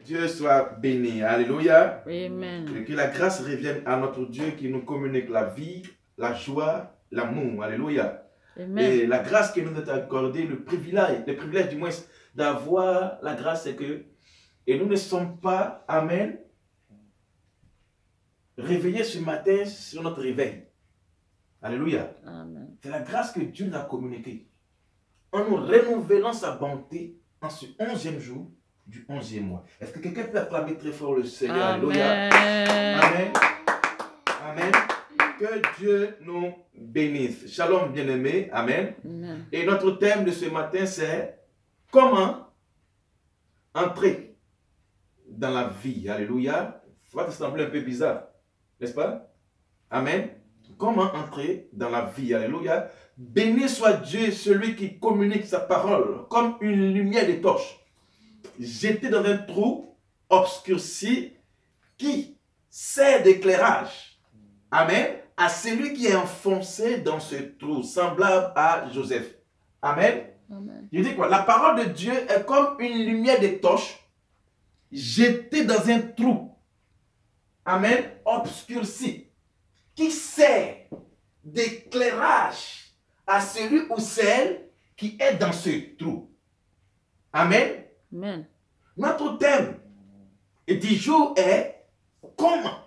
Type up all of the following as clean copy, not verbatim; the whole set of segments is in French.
Dieu soit béni. Alléluia. Amen. Et que la grâce revienne à notre Dieu qui nous communique la vie, la joie, l'amour. Alléluia. Amen. Et la grâce qui nous est accordée, le privilège du moins d'avoir la grâce, c'est que, et nous ne sommes pas, amen, réveillés ce matin sur notre réveil. Alléluia. Amen. C'est la grâce que Dieu nous a communiquée. En nous renouvelant sa bonté en ce 11e jour du 11e mois. Est-ce que quelqu'un peut acclamer très fort le Seigneur? Alléluia. Amen. Amen. Que Dieu nous bénisse. Shalom bien-aimés. Amen. Amen. Et notre thème de ce matin, c'est comment entrer dans la vie. Alléluia. Ça va te sembler un peu bizarre, n'est-ce pas? Amen. Comment entrer dans la vie. Alléluia. Béni soit Dieu, celui qui communique sa parole comme une lumière de torche, jetée dans un trou obscurci qui sert d'éclairage. Amen. À celui qui est enfoncé dans ce trou, semblable à Joseph. Amen. Amen. Je dis quoi? La parole de Dieu est comme une lumière de torche jetée dans un trou. Amen. Obscurci. Qui sert d'éclairage à celui ou celle qui est dans ce trou. Amen. Amen. Notre thème du jour est comment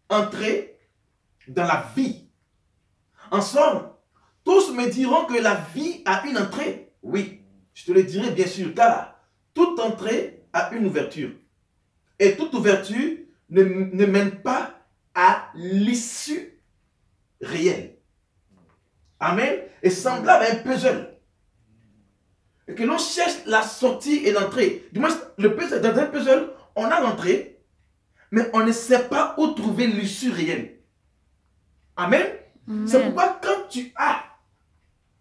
entrer dans la vie. En somme, tous me diront que la vie a une entrée. Oui, je te le dirai bien sûr, car toute entrée a une ouverture. Et toute ouverture ne mène pas à l'issue réelle. Amen. Et semblable à un puzzle. Et que l'on cherche la sortie et l'entrée. Du moins, le puzzle, dans un puzzle, on a l'entrée, mais on ne sait pas où trouver l'issue réelle. Amen. C'est pourquoi quand tu as,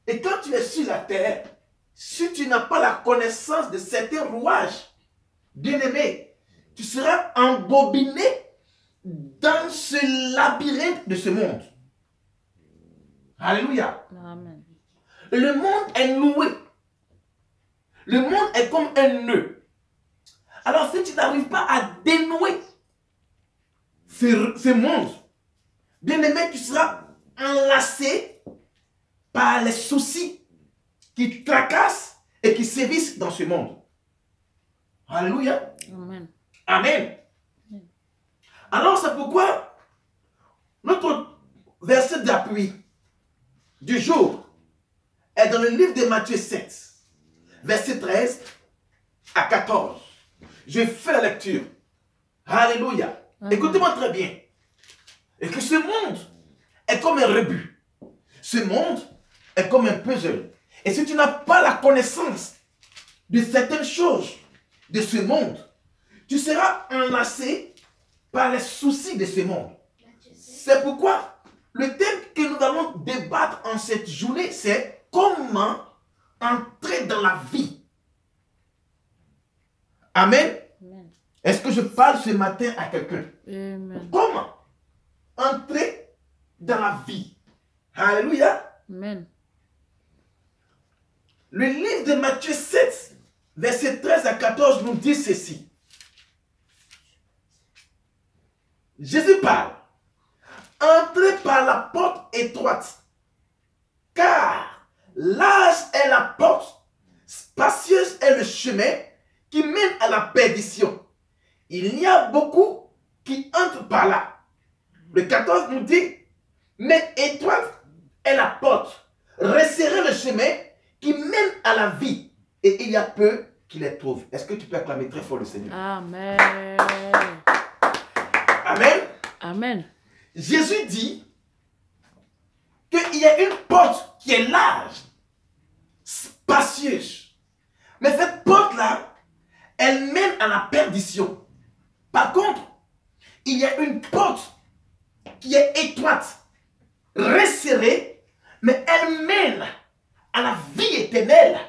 et quand tu es sur la terre, si tu n'as pas la connaissance de certains rouages, bien-aimé, tu seras embobiné dans ce labyrinthe de ce monde. Alléluia. Amen. Le monde est noué. Le monde est comme un nœud. Alors si tu n'arrives pas à dénouer ce monde, bien-aimé, tu seras enlacé par les soucis qui tracassent et qui sévissent dans ce monde. Alléluia. Amen. Amen. Alors c'est pourquoi notre verset d'appui du jour est dans le livre de Matthieu 7, verset 13 à 14. Je fais la lecture. Alléluia. Écoutez-moi très bien. Et que ce monde est comme un rebut. Ce monde est comme un puzzle. Et si tu n'as pas la connaissance de certaines choses de ce monde, tu seras enlacé par les soucis de ce monde. C'est pourquoi le thème que nous allons débattre en cette journée, c'est comment entrer dans la vie. Amen. Amen. Est-ce que je parle ce matin à quelqu'un? Amen. Comment entrer dans la vie? Alléluia. Amen. Le livre de Matthieu 7, verset 13 à 14 nous dit ceci. Jésus parle. Entrez par la porte étroite, car large est la porte, spacieuse est le chemin qui mène à la perdition. Il y a beaucoup qui entrent par là. Le 14 nous dit, mais étroite est la porte, resserrez le chemin qui mène à la vie, et il y a peu qui les trouvent. Est-ce que tu peux acclamer très fort le Seigneur? Amen. Amen. Amen. Jésus dit qu'il y a une porte qui est large, spacieuse. Mais cette porte-là, elle mène à la perdition. Par contre, il y a une porte qui est étroite, resserrée, mais elle mène à la vie éternelle.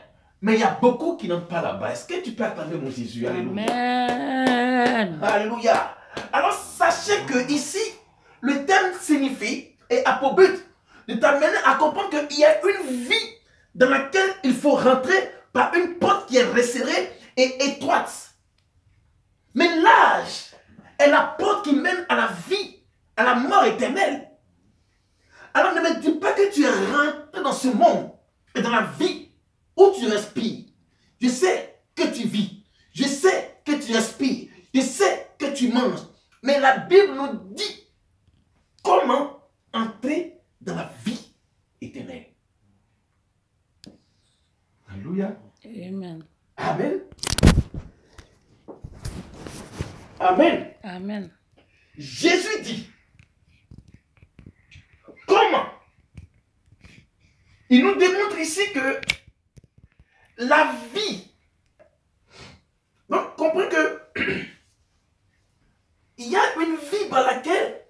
Mais il y a beaucoup qui n'entrent pas là-bas. Est-ce que tu peux acclamer mon Jésus? Alléluia. Amen. Alléluia. Alors sachez que ici, le thème signifie et a pour but de t'amener à comprendre qu'il y a une vie dans laquelle il faut rentrer par une porte qui est resserrée et étroite. Mais l'âge est la porte qui mène à la vie, à la mort éternelle. Alors ne me dis pas que tu es rentré dans ce monde et dans la vie où tu respires. Je sais que tu vis. Je sais que tu respires. Je sais que tu manges. Mais la Bible nous dit comment entrer dans la vie éternelle. Alléluia. Amen. Amen. Amen. Amen. Jésus dit, comment? Il nous démontre ici que la vie, donc comprenez que il y a une vie par laquelle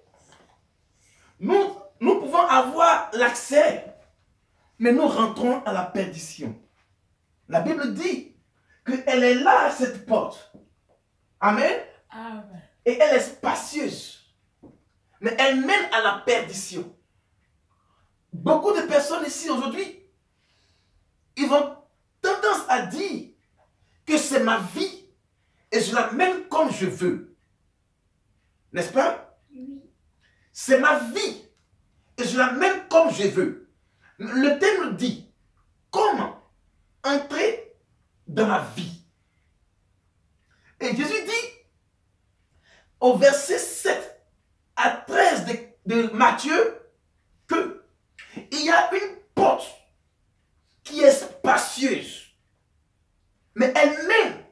nous pouvons avoir l'accès, mais nous rentrons à la perdition. La Bible dit qu'elle est là, cette porte. Amen. Amen. Et elle est spacieuse. Mais elle mène à la perdition. Beaucoup de personnes ici aujourd'hui, ils ont tendance à dire que c'est ma vie et je la mène comme je veux. N'est-ce pas? Oui. C'est ma vie et je la mène comme je veux. Le thème dit comment entrer dans la vie. Et Jésus dit au verset 7 à 13 de Matthieu que il y a une porte qui est spacieuse, mais elle mène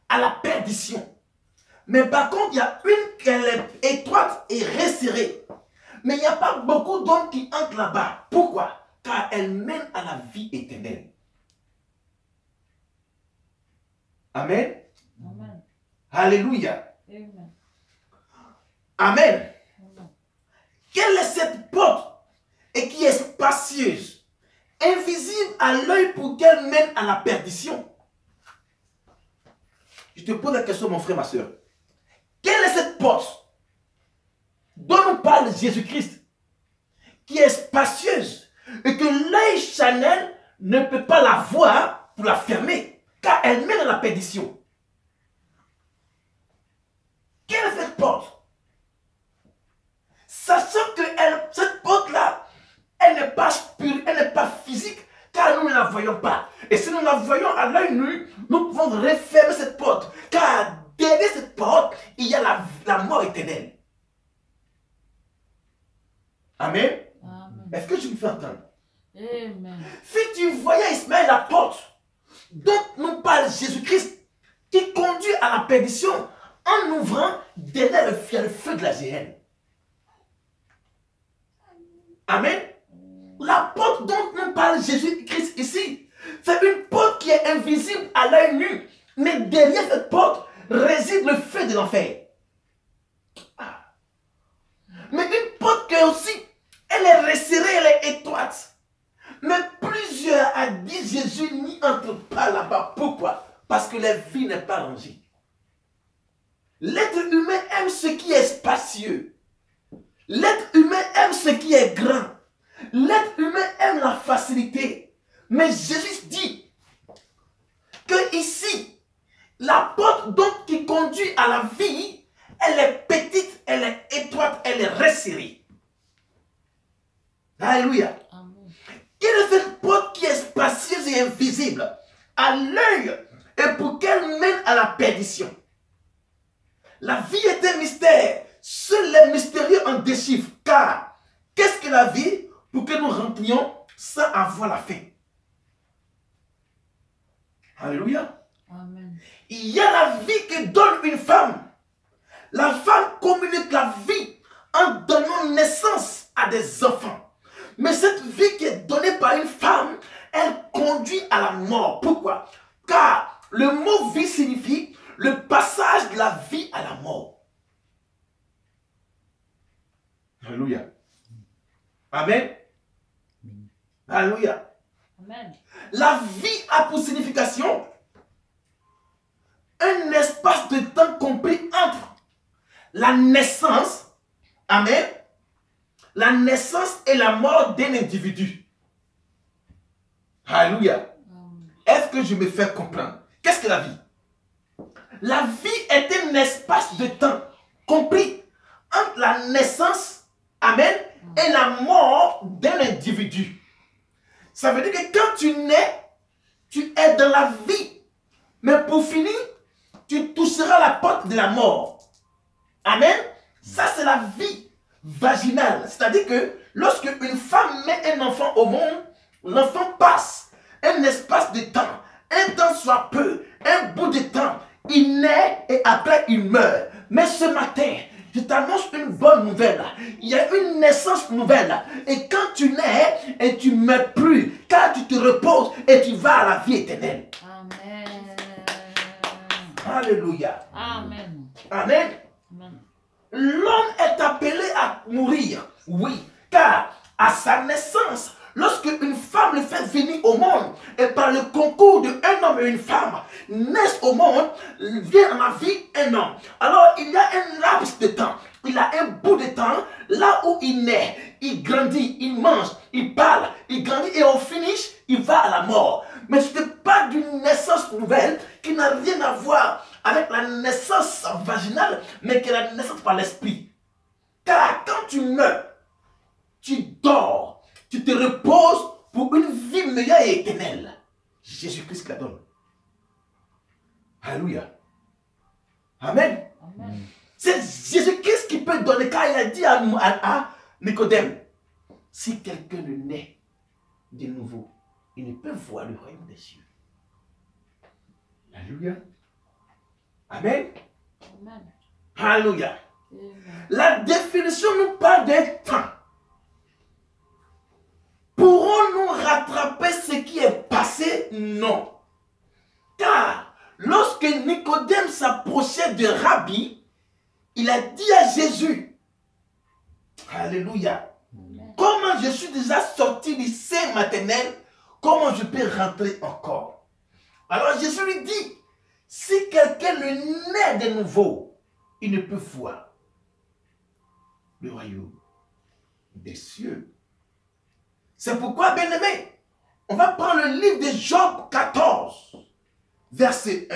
à la perdition. Mais par contre, il y a une qui est étroite et resserrée. Mais il n'y a pas beaucoup d'hommes qui entrent là-bas. Pourquoi? Car elle mène à la vie éternelle. Amen. Amen. Alléluia. Amen. Amen. Amen. Quelle est cette porte et qui est spacieuse, invisible à l'œil pour qu'elle mène à la perdition? Je te pose la question, mon frère, ma soeur. Quelle est cette porte dont nous parle Jésus-Christ, qui est spacieuse et que l'œil charnel ne peut pas la voir pour la fermer, car elle mène à la perdition? Quelle est cette porte? Sachant que cette porte-là, elle n'est pas spirituelle, elle n'est pas physique, car nous ne la voyons pas. Et si nous la voyons à l'œil nu, nous pouvons refermer cette porte, car derrière cette porte, il y a la mort éternelle. Amen. Amen. Est-ce que tu me fais entendre? Amen. Si tu voyais Ismaël la porte dont nous parle Jésus-Christ, qui conduit à la perdition en ouvrant derrière le feu de la géhenne. Amen. La porte dont nous parle Jésus-Christ ici, c'est une porte qui est invisible à l'œil nu, mais derrière cette porte réside le feu de l'enfer. Ah. Mais une porte qui est aussi, elle est resserrée, elle est étroite. Mais plusieurs a dit Jésus n'y entre pas là-bas. Pourquoi? Parce que la vie n'est pas rangée. L'être humain aime ce qui est spacieux. L'être humain aime ce qui est grand. L'être humain aime la facilité. Mais Jésus dit que ici, la porte donc qui conduit à la vie, elle est petite, elle est étroite, elle est resserrée. Alléluia. Amen. Quelle est cette porte qui est spacieuse et invisible à l'œil et pour qu'elle mène à la perdition? La vie est un mystère. Seuls les mystérieux en déchiffrent. Car, qu'est-ce que la vie? Pour que nous rentrions sans avoir la fin. Alléluia. Amen. Il y a la vie que donne une femme. La femme communique la vie en donnant naissance à des enfants. Mais cette vie qui est donnée par une femme, elle conduit à la mort. Pourquoi? Car le mot vie signifie le passage de la vie à la mort. Alléluia. Amen. Alléluia. Amen. La vie a pour signification un espace de temps compris entre la naissance, amen, la naissance et la mort d'un individu. Alléluia. Est-ce que je me fais comprendre? Qu'est-ce que la vie? La vie est un espace de temps compris entre la naissance, amen, et la mort d'un individu. Ça veut dire que quand tu nais, tu es dans la vie. Mais pour finir, tu toucheras la porte de la mort. Amen. Ça, c'est la vie vaginale. C'est-à-dire que lorsque une femme met un enfant au monde, l'enfant passe un espace de temps, un temps soit peu, un bout de temps. Il naît et après il meurt. Mais ce matin, je t'annonce une bonne nouvelle. Il y a une naissance nouvelle. Et quand tu nais, et tu ne meurs plus, car tu te reposes et tu vas à la vie éternelle. Amen. Alléluia. Amen. Amen. Amen. L'homme est appelé à mourir, oui, car à sa naissance, lorsque une femme le fait venir au monde, et par le concours d'un homme et une femme, naissent au monde, vient dans la vie un homme. Alors il y a un laps de temps, il a un bout de temps, là où il naît, il grandit, il mange, il parle, il grandit, et au finish, il va à la mort. Mais ce n'est pas d'une naissance nouvelle qui n'a rien à voir avec la naissance vaginale, mais qui est la naissance par l'esprit. Car quand tu meurs, tu dors, tu te reposes pour une vie meilleure et éternelle. Jésus-Christ la donne. Alléluia. Amen. Amen. C'est Jésus-Christ qui peut donner, car il a dit à Nicodème, si quelqu'un ne naît de nouveau, il ne peut voir le royaume des cieux. Alléluia. Amen. Amen. Alléluia. Amen. La définition nous parle d'un temps. Pourrons-nous rattraper ce qui est passé? Non. Car lorsque Nicodème s'approchait de Rabbi, il a dit à Jésus, Alléluia, Amen. comment je suis déjà sorti du sein maternel, comment je peux rentrer encore? Alors Jésus lui dit, si quelqu'un le naît de nouveau, il ne peut voir le royaume des cieux. C'est pourquoi, bien-aimé, on va prendre le livre de Job 14, verset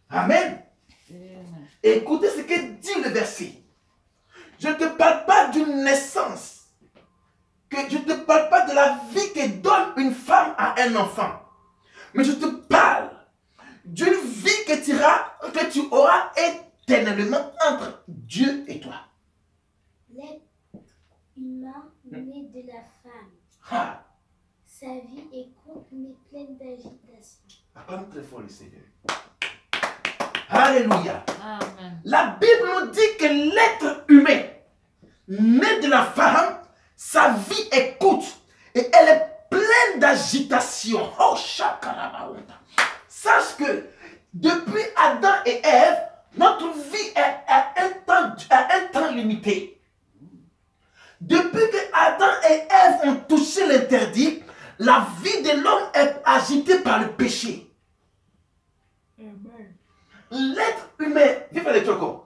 1. Amen. Amen. Et écoutez ce que dit le verset. Je ne te parle pas d'une naissance, que je ne te parle pas de la vie que donne une femme à un enfant, mais je te parle d'une vie que tu auras éternellement entre Dieu et toi. L'être humain né de la femme. Ah, Sa vie est courte mais pleine d'agitation. acclame très fort le Seigneur. Alléluia. Amen. La Bible nous dit que l'être humain né de la femme, sa vie est courte et elle est pleine d'agitation. Oh, Shakarabaouta. Sache que depuis Adam et Ève, notre vie est à un temps limité. Depuis que Adam et Ève ont touché l'interdit, la vie de l'homme est agitée par le péché. Amen. L'être humain, vive les chocos.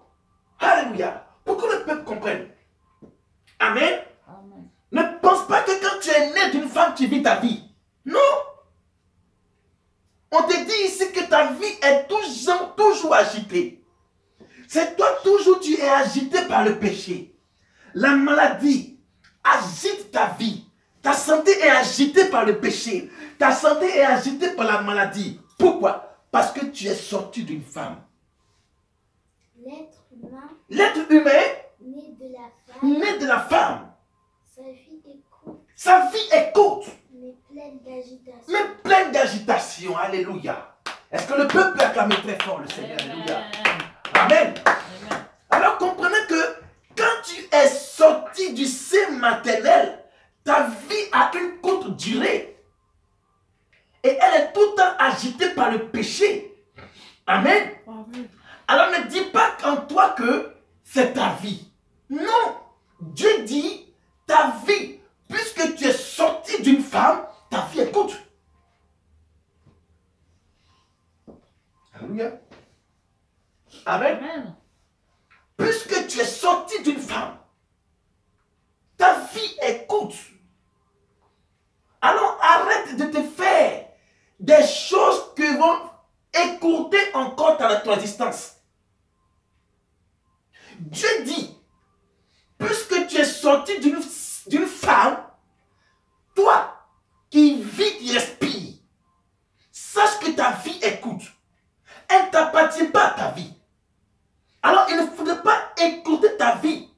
Alléluia. Pour que le peuple comprenne. Amen. Amen. Ne pense pas que quand tu es né d'une femme, tu vis ta vie. Non. On te dit ici que ta vie est toujours agitée. C'est toi toujours tu es agité par le péché. La maladie agite ta vie. Ta santé est agitée par le péché. Ta santé est agitée par la maladie. Pourquoi? Parce que tu es sorti d'une femme. L'être humain Né de la femme. né de la femme. Sa vie est courte Sa vie est courte, mais pleine d'agitation. mais pleine d'agitation. Alléluia. Est-ce que le peuple peut acclamer très fort le Seigneur? Alléluia. Amen. Amen. Alors comprenez que quand tu es sorti du sein maternel, ta vie a une courte durée. Et elle est tout le temps agitée par le péché. Amen. Amen. Alors ne dis pas en toi que c'est ta vie. Non. Dieu dit ta vie. Puisque tu es sorti d'une femme, ta vie est courte. Alléluia. Amen. Amen. Puisque tu es sorti d'une femme, ta vie est courte. Alors arrête de te faire des choses qui vont écourter encore ton existence. Dieu dit, puisque tu es sorti d'une femme, toi qui vis, qui respires, sache que ta vie écoute. Elle ne t'appartient pas à ta vie. Alors il ne faudrait pas écourter ta vie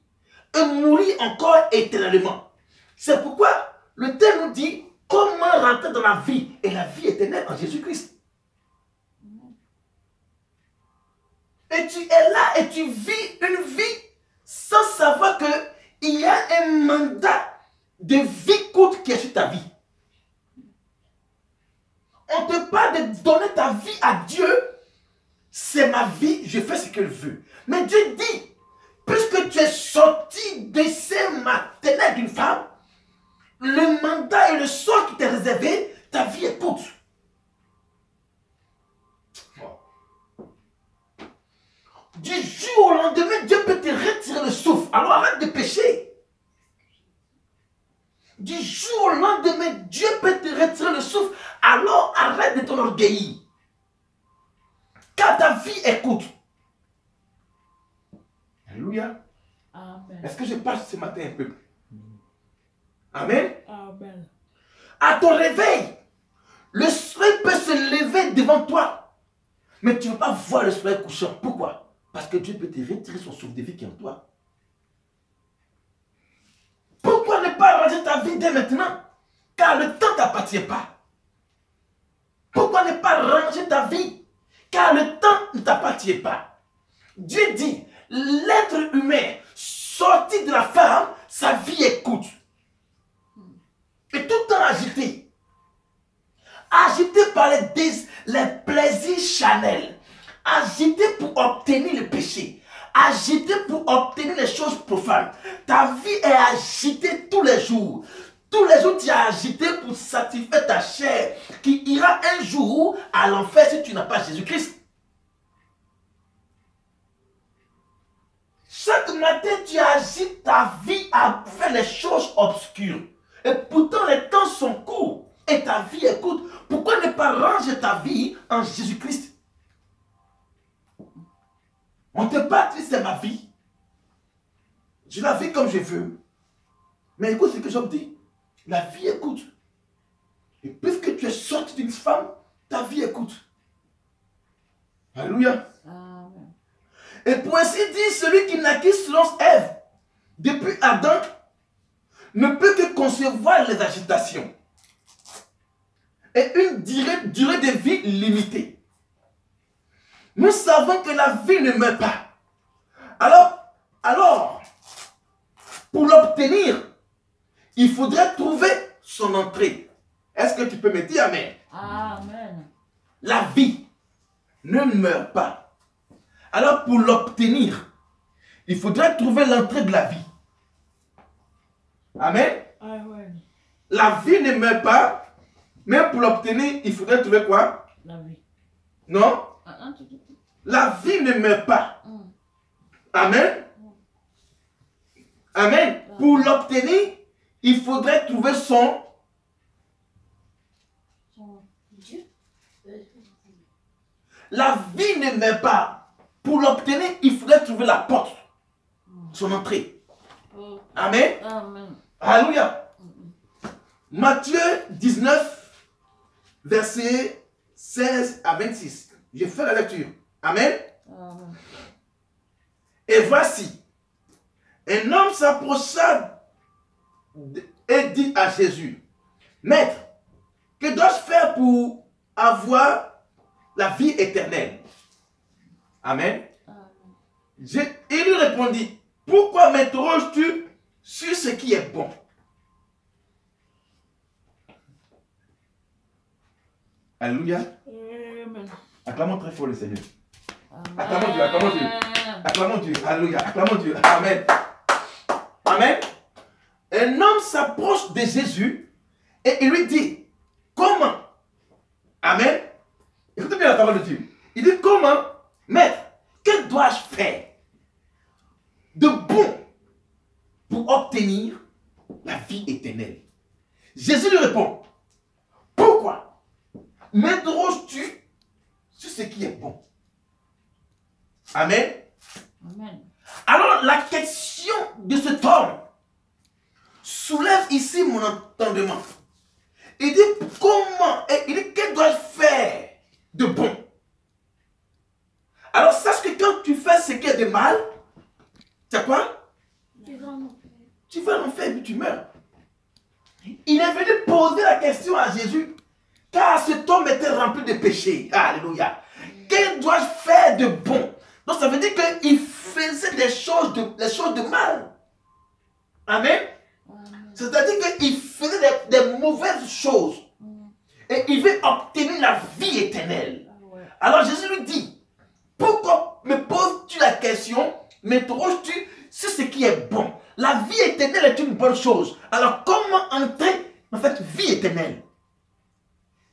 et mourir encore éternellement. C'est pourquoi le texte nous dit comment rentrer dans la vie et la vie éternelle en Jésus-Christ. Et tu es là et tu vis une vie sans savoir qu'il y a un mandat de vie courte qui est sur ta vie. On te parle de donner ta vie à Dieu. C'est ma vie, je fais ce qu'il veut. Mais Dieu dit, puisque tu es sorti de ces maternelles d'une femme, le mandat et le sort qui t'est réservé, ta vie est courte. Du jour au lendemain, Dieu peut te retirer le souffle. Alors arrête de pécher. Du jour au lendemain, Dieu peut te retirer le souffle. Alors arrête de t'enorgueillir. Car ta vie est courte. Alléluia. Amen. Est-ce que je parle ce matin un peu? Amen. Amen. À ton réveil, le soleil peut se lever devant toi. Mais tu ne veux pas voir le soleil couchant. Pourquoi? Parce que Dieu peut te retirer son souffle de vie qui est en toi. Pourquoi ne pas ranger ta vie dès maintenant? Car le temps ne t'appartient pas. Pourquoi ne pas ranger ta vie? Car le temps ne t'appartient pas. Dieu dit, l'être humain sorti de la femme, sa vie est courte. Et tout le temps agité. Agité par les plaisirs charnels. Agité pour obtenir le péché. Agité pour obtenir les choses profanes. Ta vie est agitée tous les jours. Tous les jours, tu es agité pour satisfaire ta chair qui ira un jour à l'enfer si tu n'as pas Jésus-Christ. Chaque matin, tu agites ta vie à faire les choses obscures. Et pourtant, les temps sont courts et ta vie est courte. Pourquoi ne pas ranger ta vie en Jésus-Christ? On te parle, c'est ma vie. Je la vis comme je veux. Mais écoute ce que Job dit. La vie est courte. Et puisque tu es sorti d'une femme, ta vie est courte. Alléluia. Amen. Et pour ainsi dire, celui qui naquit selon Ève, depuis Adam, ne peut que concevoir les agitations. Et une durée de vie limitée. Nous savons que la vie ne meurt pas. Alors, pour l'obtenir, il faudrait trouver son entrée. Est-ce que tu peux me dire amen? Amen. La vie ne meurt pas. Alors pour l'obtenir, il faudrait trouver l'entrée de la vie. Amen. Amen. La vie ne meurt pas, mais pour l'obtenir, il faudrait trouver quoi? La vie. Non? La vie ne meurt pas. Amen. Amen. Pour l'obtenir, il faudrait trouver son Dieu. La vie ne meurt pas. Pour l'obtenir, il faudrait trouver la porte. Son entrée. Oh. Amen. Amen. Alléluia. Matthieu 19, versets 16 à 26. Je fais la lecture. Amen. Amen. Et voici, un homme s'approcha et dit à Jésus, Maître, que dois-je faire pour avoir la vie éternelle? Amen. Il lui répondit, pourquoi m'interroges-tu sur ce qui est bon? Alléluia. Amen. Acclamons très fort le Seigneur. Amen. Acclamons Dieu, acclamons Dieu. Acclamons Dieu. Alléluia. Acclamons Dieu. Amen. Amen. Un homme s'approche de Jésus et il lui dit, comment? Amen. Écoutez bien la parole de Dieu. Il dit, comment? Maître, que dois-je faire de bon pour obtenir la vie éternelle? Jésus lui répond, pourquoi m'interroges-tu sur ce qui est bon. Amen. Amen. Alors, la question de cet homme soulève ici mon entendement. Il dit comment, et il dit qu'est-ce dois-je faire de bon? Alors, sache que quand tu fais ce qui est de mal, tu sais quoi? Tu vas en enfer. Tu vas en enfer et puis tu meurs. Il est venu poser la question à Jésus, car cet homme était rempli de péchés. Alléluia. Que dois-je faire de bon? Donc ça veut dire qu'il faisait des choses de mal. Amen. C'est-à-dire qu'il faisait des mauvaises choses. Et il veut obtenir la vie éternelle. Alors Jésus lui dit, pourquoi me poses-tu la question, m'interroges-tu sur ce qui est bon? La vie éternelle est une bonne chose. Alors comment entrer dans cette vie éternelle?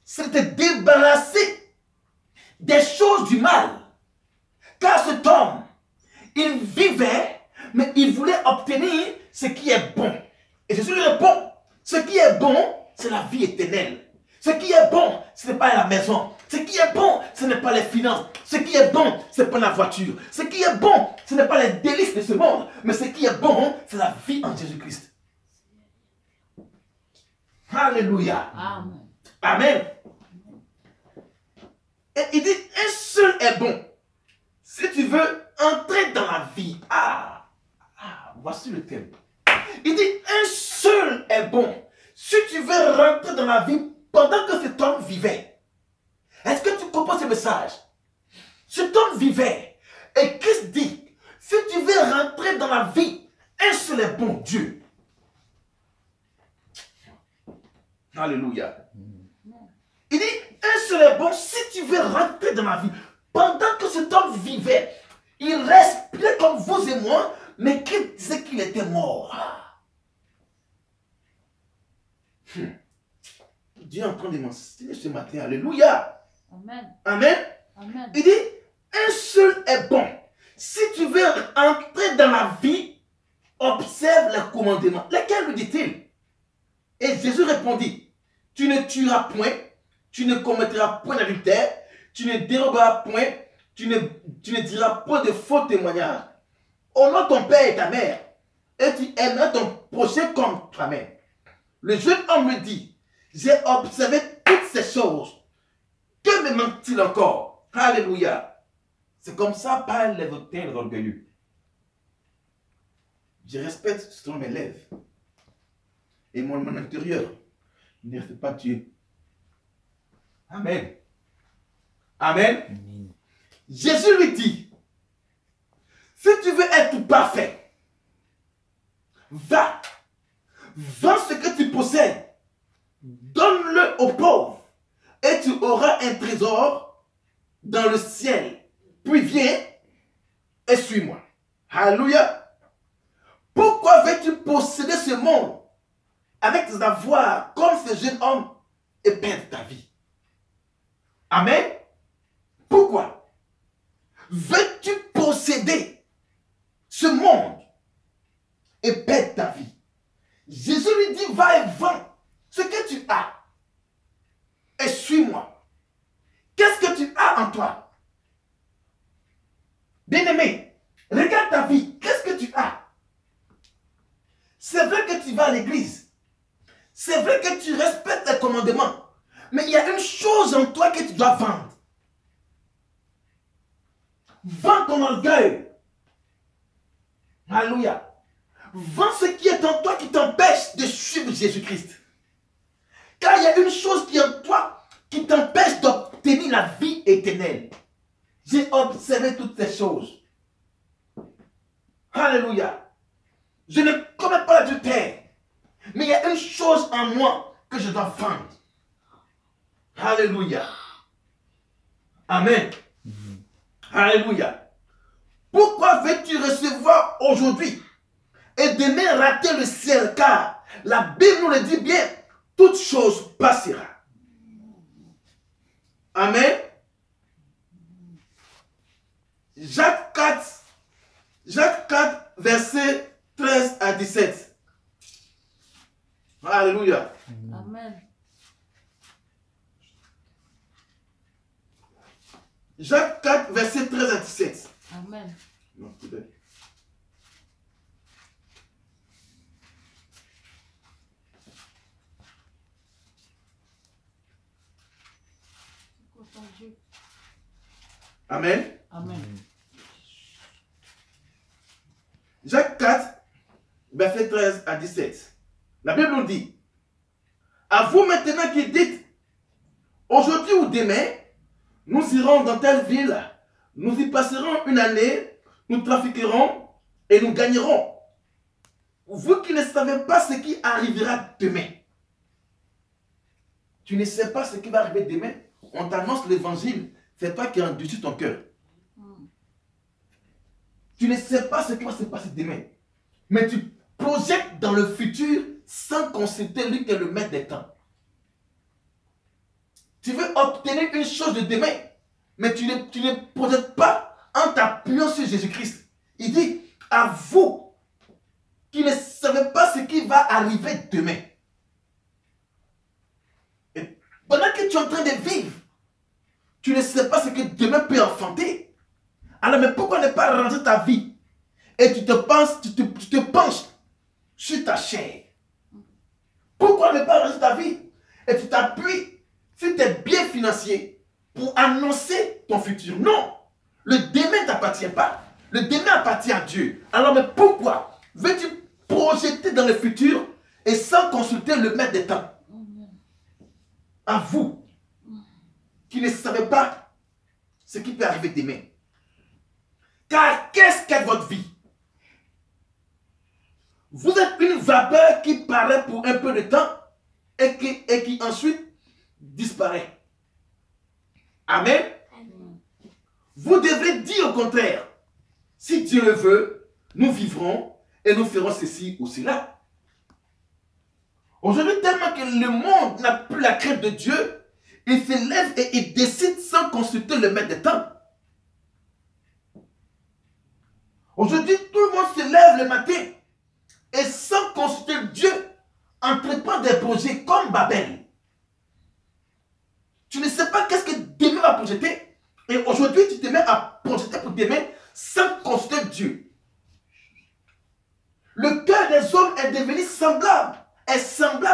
C'est de te débarrasser des choses du mal. Car cet homme, il vivait, mais il voulait obtenir ce qui est bon. Et Jésus lui répond, ce qui est bon, c'est la vie éternelle. Ce qui est bon, ce n'est pas la maison. Ce qui est bon, ce n'est pas les finances. Ce qui est bon, ce n'est pas la voiture. Ce qui est bon, ce n'est pas les délices de ce monde. Mais ce qui est bon, c'est la vie en Jésus-Christ. Alléluia. Amen. Amen. Et il dit, un seul est bon. Si tu veux entrer dans la vie, voici le thème. Il dit, un seul est bon. Si tu veux rentrer dans la vie pendant que cet homme vivait. Est-ce que tu comprends ce message? Cet homme vivait. Et Christ dit, si tu veux rentrer dans la vie, un seul est bon, Dieu. Alléluia. Il dit, un seul est bon si tu veux rentrer dans la vie. Pendant que cet homme vivait, il respirait comme vous et moi, mais Christ disait qu'il était mort. Dieu est en train de m'enseigner ce matin. Alléluia. Amen. Amen. Amen. Il dit, un seul est bon. Si tu veux entrer dans la vie, observe les commandements. Lesquels lui dit-il? Et Jésus répondit, tu ne tueras point, tu ne commettras point d'adultère, tu ne déroberas point, tu ne diras point de faux témoignages. Honore ton père et ta mère, et tu aimeras ton prochain comme toi-même. Le jeune homme lui dit, j'ai observé toutes ces choses. Que me manque-t-il encore? Alléluia. C'est comme ça parle les auteurs orgueilleux. Je respecte ce dont mes lèvres. Et mon intérieur ne respecte pas Dieu. Amen. Amen. Amen. Jésus lui dit, si tu veux être parfait, va, vends ce que tu possèdes, donne-le aux pauvres, et tu auras un trésor dans le ciel. Puis viens et suis-moi. Alléluia. Pourquoi veux-tu posséder ce monde avec tes avoirs comme ce jeune homme et perdre ta vie? Amen. Pourquoi veux-tu posséder ce monde et perdre ta vie? Jésus lui dit, va et vends ce que tu as et suis-moi. Qu'est-ce que tu as en toi? Bien-aimé, regarde ta vie. Qu'est-ce que tu as? C'est vrai que tu vas à l'église. C'est vrai que tu respectes les commandements. Mais il y a une chose en toi que tu dois vendre. Vends ton orgueil. Alléluia. Vends ce qui est en toi qui t'empêche de suivre Jésus-Christ. Car il y a une chose qui est en toi qui t'empêche d'obtenir la vie éternelle. J'ai observé toutes ces choses. Alléluia. Je ne commets pas l'adultère. Mais il y a une chose en moi que je dois vendre. Alléluia. Amen. Alléluia. Pourquoi veux-tu recevoir aujourd'hui et demain rater le ciel? Car la Bible nous le dit bien, toute chose passera. Amen. Jacques 4, verset 13 à 17. Alléluia. Amen. Amen. Non, peut-être. Content Dieu. Amen. Amen. Jacques 4, verset 13 à 17. La Bible nous dit, à vous maintenant qui dites, aujourd'hui ou demain, nous irons dans telle ville, nous y passerons une année, nous trafiquerons et nous gagnerons. Vous qui ne savez pas ce qui arrivera demain. Tu ne sais pas ce qui va arriver demain. On t'annonce l'évangile. C'est toi qui endurcis ton cœur. Tu ne sais pas ce qui va se passer demain. Mais tu projettes dans le futur sans consulter lui qui est le maître des temps. Tu veux obtenir une chose de demain, mais tu ne projettes pas en t'appuyant sur Jésus-Christ. Il dit, à vous qui ne savez pas ce qui va arriver demain. Et pendant que tu es en train de vivre, tu ne sais pas ce que demain peut enfanter. Alors, mais pourquoi ne pas ranger ta vie et tu te penches sur ta chair? Pourquoi ne pas ranger ta vie et tu t'appuies sur tes biens financiers pour annoncer ton futur? Non, le demain ne t'appartient pas. Le demain appartient à Dieu. Alors, mais pourquoi veux-tu projeter dans le futur et sans consulter le maître des temps? À vous qui ne savez pas ce qui peut arriver demain. Car qu'est-ce qu'est votre vie? Vous êtes une vapeur qui paraît pour un peu de temps et qui ensuite disparaît. Amen. Vous devrez dire au contraire, si Dieu le veut, nous vivrons et nous ferons ceci ou cela. Aujourd'hui, tellement que le monde n'a plus la crainte de Dieu, il se lève et il décide sans consulter le maître des temps. Aujourd'hui, tout le monde se lève le matin et sans consulter Dieu, entreprend des projets comme Babel. Tu ne sais pas qu'est-ce que demain va projeter. Et aujourd'hui, tu te mets à projeter pour demain sans consulter Dieu. Le cœur des hommes est devenu semblable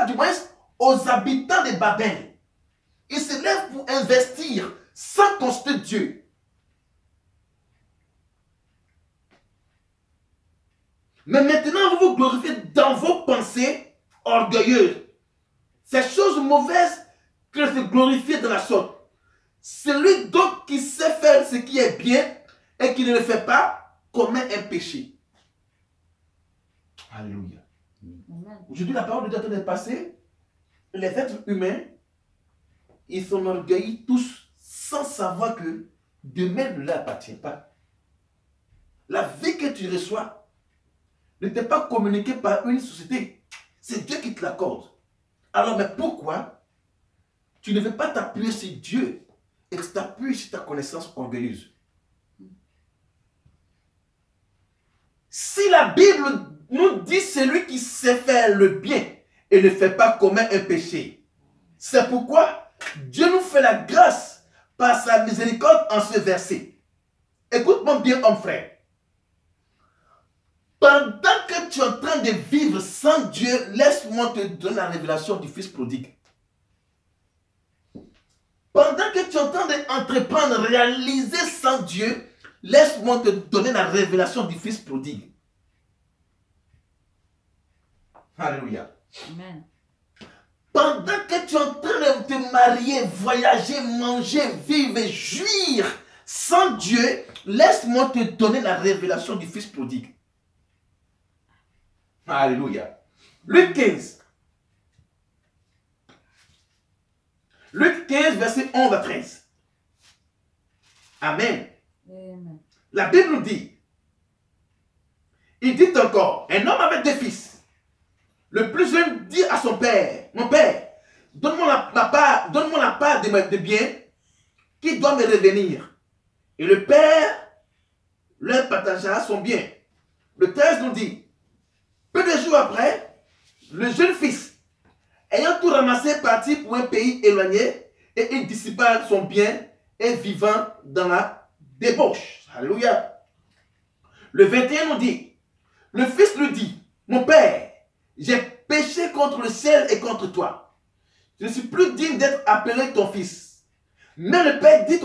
du moins aux habitants de Babel. Ils se lèvent pour investir sans consulter Dieu. Mais maintenant, vous vous glorifiez dans vos pensées orgueilleuses. Ces choses mauvaises que se glorifier de la sorte. Celui donc qui sait faire ce qui est bien et qui ne le fait pas commet un péché. Alléluia. Aujourd'hui, la parole de Dieu est en train de passer. Les êtres humains, ils s'enorgueillissent tous sans savoir que demain ne leur appartient pas. La vie que tu reçois ne t'est pas communiquée par une société. C'est Dieu qui te l'accorde. Alors, mais pourquoi tu ne veux pas t'appuyer sur Dieu et tu t'appuies sur ta connaissance orgueilleuse? Si la Bible nous dit celui qui sait faire le bien et ne fait pas commet un péché, c'est pourquoi Dieu nous fait la grâce par sa miséricorde en ce verset. Écoute-moi bien, homme frère. Pendant que tu es en train de vivre sans Dieu, laisse-moi te donner la révélation du Fils prodigue. Pendant que tu es en train d'entreprendre, réaliser sans Dieu, laisse-moi te donner la révélation du Fils prodigue. Alléluia. Amen. Pendant que tu es en train de te marier, voyager, manger, vivre et jouir sans Dieu, laisse-moi te donner la révélation du Fils prodigue. Alléluia. Luc 15. Luc 15, verset 11 à 13. Amen. Amen. La Bible nous dit, il dit encore, un homme avait 2 fils. Le plus jeune dit à son père, mon père, donne-moi la part de biens qui doit me revenir. Et le père leur partagea son bien. Le 13 nous dit, peu de jours après, le jeune fils, ayant tout ramassé, partit pour un pays éloigné et il dissipa son bien et vivant dans la débauche. Alléluia. Le 21 nous dit, le fils lui dit, mon père, j'ai péché contre le ciel et contre toi. Je ne suis plus digne d'être appelé ton fils. Mais le père dit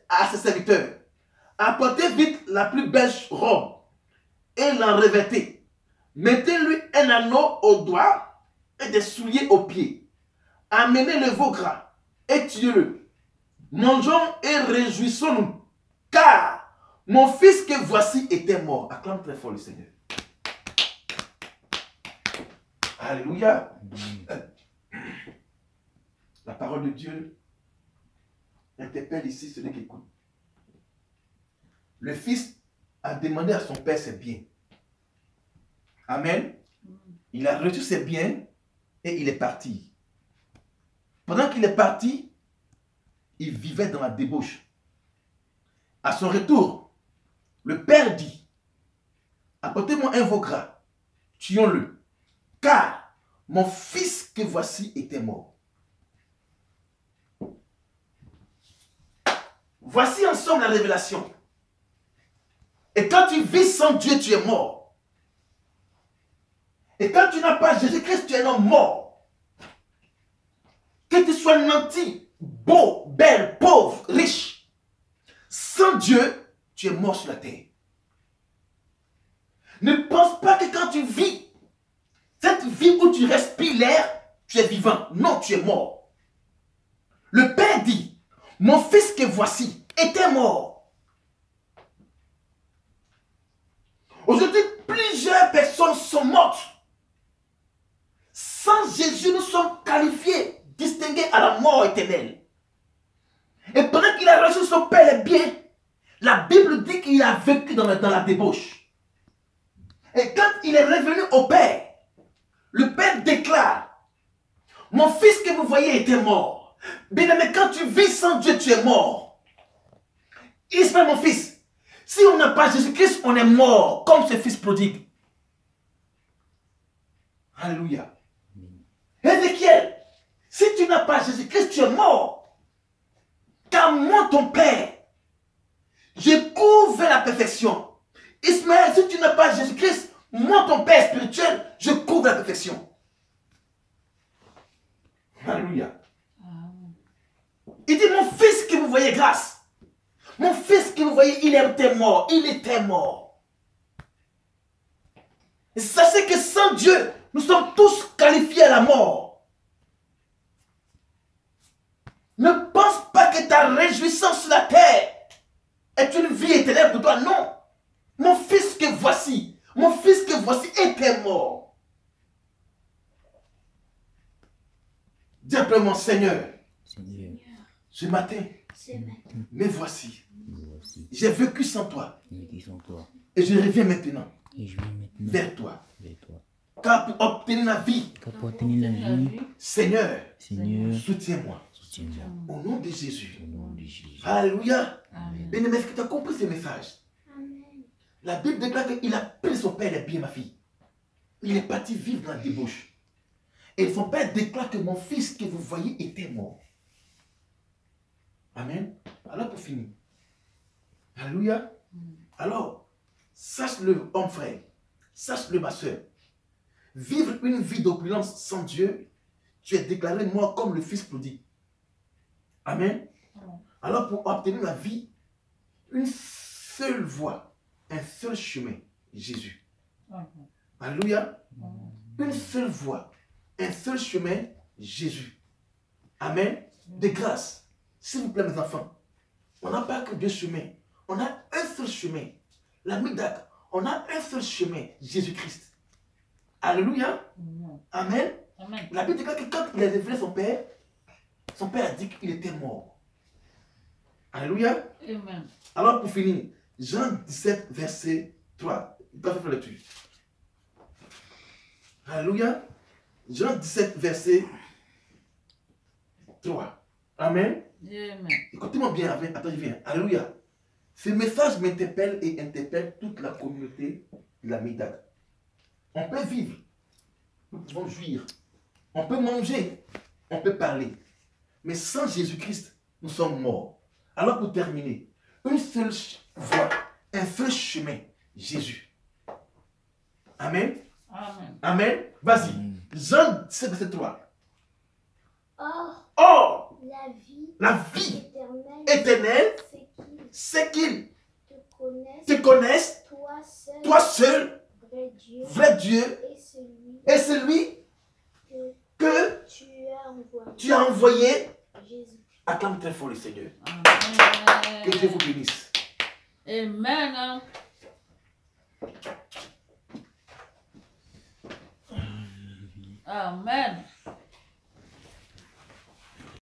à ses serviteurs, apportez vite la plus belle robe et l'en revêtez. Mettez-lui un anneau au doigt et des souliers aux pieds. Amenez le veau gras et tuez-le. Mangeons et réjouissons-nous, car mon fils que voici était mort. Acclame très fort le Seigneur. Alléluia. La parole de Dieu interpelle ici celui qui écoute. Le fils a demandé à son père ses biens. Amen. Il a reçu ses biens et il est parti. Pendant qu'il est parti, il vivait dans la débauche. À son retour, le père dit, apportez-moi un veau gras, tuons-le, car mon fils que voici était mort. Voici ensemble la révélation. Et quand tu vis sans Dieu, tu es mort. Et quand tu n'as pas Jésus-Christ, tu es un homme mort. Que tu sois nanti, beau, belle, pauvre, riche. Sans Dieu, tu es mort sur la terre. Ne pense pas que quand tu vis, cette vie où tu respires l'air, tu es vivant. Non, tu es mort. Le Père dit, mon fils que voici était mort. Aujourd'hui, plusieurs personnes sont mortes. Sans Jésus, nous sommes qualifiés, distingués à la mort éternelle. Et pendant qu'il a reçu son Père les biens, la Bible dit qu'il a vécu dans la débauche. Et quand il est revenu au Père, le Père déclare, mon fils que vous voyez était mort. Bien-aimé, quand tu vis sans Dieu, tu es mort. Ismaël, mon fils, si on n'a pas Jésus-Christ, on est mort, comme ce fils prodigue. Alléluia. Ézéchiel, si tu n'as pas Jésus-Christ, tu es mort. Car moi, ton Père, je couvre la perfection. Ismaël, si tu n'as pas Jésus-Christ, moi, ton Père spirituel, je couvre la perfection. Alléluia. Il dit, mon fils que vous voyez grâce. Mon fils que vous voyez, il était mort. Il était mort. Et sachez que sans Dieu, nous sommes tous qualifiés à la mort. Ne pense pas que ta réjouissance sur la terre est une vie éternelle pour toi. Non. Mon fils que voici était mort. Dis simplement, Seigneur, ce matin, me voici. J'ai vécu sans toi. Et je reviens maintenant vers toi. Car pour obtenir la vie, Seigneur, soutiens-moi. Au nom de Jésus. Alléluia. Bien-aimé, est-ce que tu as compris ce message? La Bible déclare qu'il a pris son père les biens, ma fille. Il est parti vivre dans la débauche. Et son père déclare que mon fils que vous voyez était mort. Amen. Alors pour finir. Alléluia. Alors, sache-le, homme frère. Sache-le, ma soeur. Vivre une vie d'opulence sans Dieu, tu es déclaré mort comme le fils prodigue. Amen. Alors pour obtenir la vie, une seule voie, un seul chemin, Jésus. Alléluia. Une seule voie, un seul chemin, Jésus. Amen. De grâce, s'il vous plaît mes enfants, on n'a pas que deux chemins, on a un seul chemin. La Midak, on a un seul chemin, Jésus-Christ. Alléluia. Amen. Amen. La Bible dit que quand il a révélé son père a dit qu'il était mort. Alléluia. Amen. Alors pour finir, Jean 17, verset 3. Il doit faire la lecture. Alléluia. Jean 17, verset 3. Amen. Amen. Écoutez-moi bien. Attends, je viens. Alléluia. Ce message m'interpelle et interpelle toute la communauté de la Midak. On peut vivre. Nous pouvons jouir. On peut manger. On peut parler. Mais sans Jésus-Christ, nous sommes morts. Alors pour terminer, une seule voie, un seul chemin, Jésus. Amen. Amen. Amen. Vas-y. Jean 17, verset 3. Or, Or, la la vie éternelle, éternelle, c'est qu'ils c'est qu'ils te te connaissent, toi seul, vrai Dieu, vrai Dieu, et et celui que que tu as envoyé, tu as envoyé. Jésus. Acclame très fort le Seigneur. Amen. Que Dieu vous bénisse. Amen. Amen.